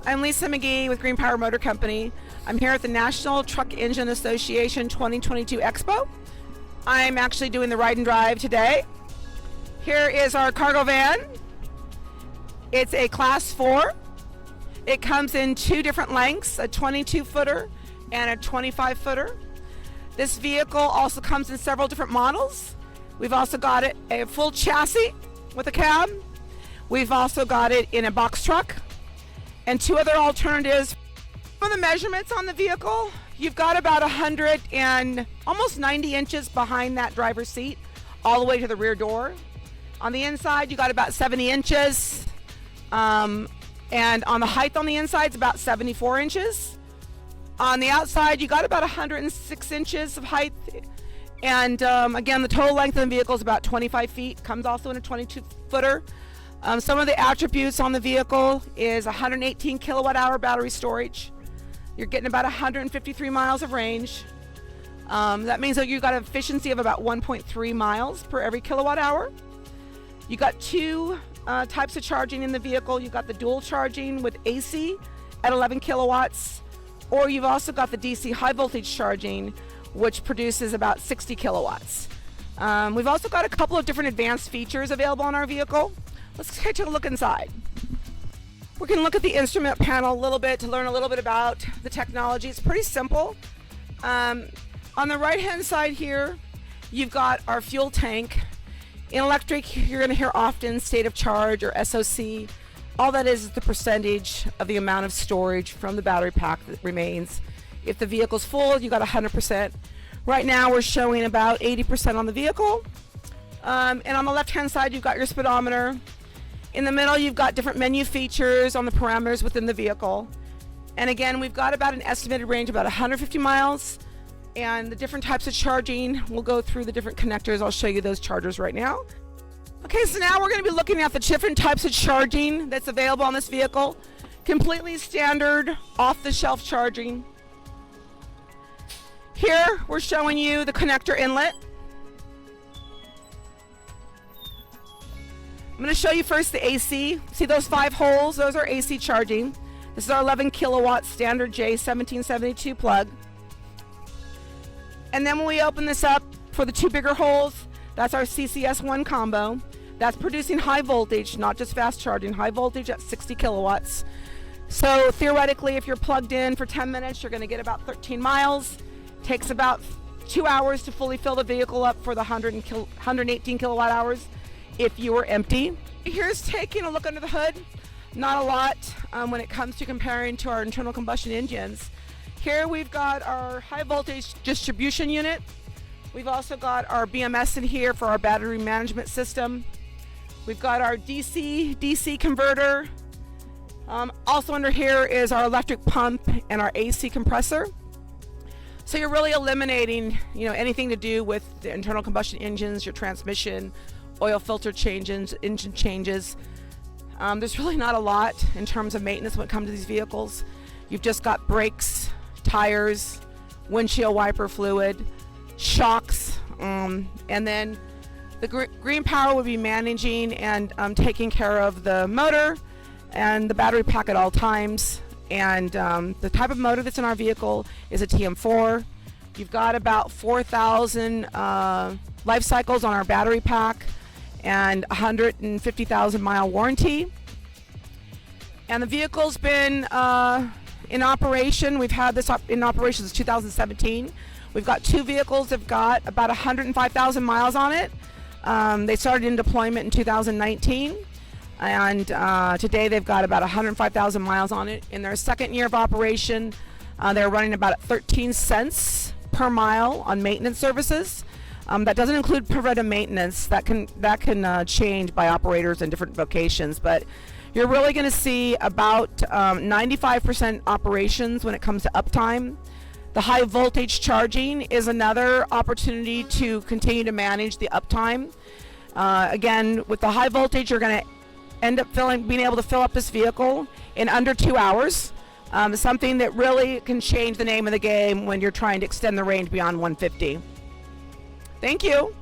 I'm Lisa McGhee with GreenPower Motor Company. I'm here at the National Truck Engine Association 2022 Expo. I'm actually doing the ride and drive today. Here is our cargo van. It's a class 4. It comes in 2 different lengths, a 22-footer and a 25-footer. This vehicle also comes in several different models. We've also got it a full chassis with a cab. We've also got it in a box truck and 2 other alternatives. For the measurements on the vehicle, you've got about 100 and almost 90 inches behind that driver's seat all the way to the rear door. On the inside, you got about 70 inches. And on the height on the inside, it's about 74 inches. On the outside, you got about 106 inches of height. And again, the total length of the vehicle is about 25 feet. Comes also in a 22-footer. Some of the attributes on the vehicle is 118 kilowatt hour battery storage. You're getting about 153 miles of range. That means that you've got an efficiency of about 1.3 miles per every kilowatt hour. You got 2 types of charging in the vehicle. You've got the dual charging with AC at 11 kilowatts, or you've also got the DC high voltage charging, which produces about 60 kilowatts. We've also got a couple of different advanced features available on our vehicle. Let's take a look inside. We can look at the instrument panel a little bit to learn a little bit about the technology. It's pretty simple. On the right hand side here, you've got our fuel tank. In electric, you're going to hear often state of charge or SOC. All that is the percentage of the amount of storage from the battery pack that remains. If the vehicle's full, you got 100%. Right now we're showing about 80% on the vehicle. And on the left hand side, you've got your speedometer. In the middle, you've got different menu features on the parameters within the vehicle. And again, we've got about an estimated range of about 150 miles. And the different types of charging, we'll go through the different connectors. I'll show you those chargers right now. Okay, so now we're going to be looking at the different types of charging that's available on this vehicle. Completely standard, off-the-shelf charging. Here, we're showing you the connector inlet. I'm going to show you first the AC. See those 5 holes? Those are AC charging. This is our 11 kilowatt standard J1772 plug. And then when we open this up for the 2 bigger holes, that's our CCS1 combo. That's producing high voltage, not just fast charging, high voltage at 60 kilowatts. So theoretically, if you're plugged in for 10 minutes, you're going to get about 13 miles. Takes about 2 hours to fully fill the vehicle up for the 118 kilowatt hours if you were empty. Here's taking a look under the hood. Not a lot when it comes to comparing to our internal combustion engines. Here we've got our high voltage distribution unit. We've also got our BMS in here for our battery management system. We've got our DC converter. Also under here is our electric pump and our AC compressor. So you're really eliminating, anything to do with the internal combustion engines, your transmission, oil filter changes, engine changes. There's really not a lot in terms of maintenance when it comes to these vehicles. You've just got brakes, tires, windshield wiper fluid, shocks, and then the GreenPower would be managing and taking care of the motor and the battery pack at all times. And the type of motor that's in our vehicle is a TM4. You've got about 4,000 life cycles on our battery pack and 150,000 mile warranty. And the vehicle's been in operation. We've had this in operation since 2017. We've got 2 vehicles that have got about 105,000 miles on it. They started in deployment in 2019. And today they've got about 105,000 miles on it. In their second year of operation, they're running about 13 cents per mile on maintenance services. That doesn't include preventive maintenance. That can change by operators in different vocations, but you're really going to see about 95% operations when it comes to uptime. The high voltage charging is another opportunity to continue to manage the uptime. Again, with the high voltage, you're going to end up being able to fill up this vehicle in under 2 hours. Something that really can change the name of the game when you're trying to extend the range beyond 150. Thank you.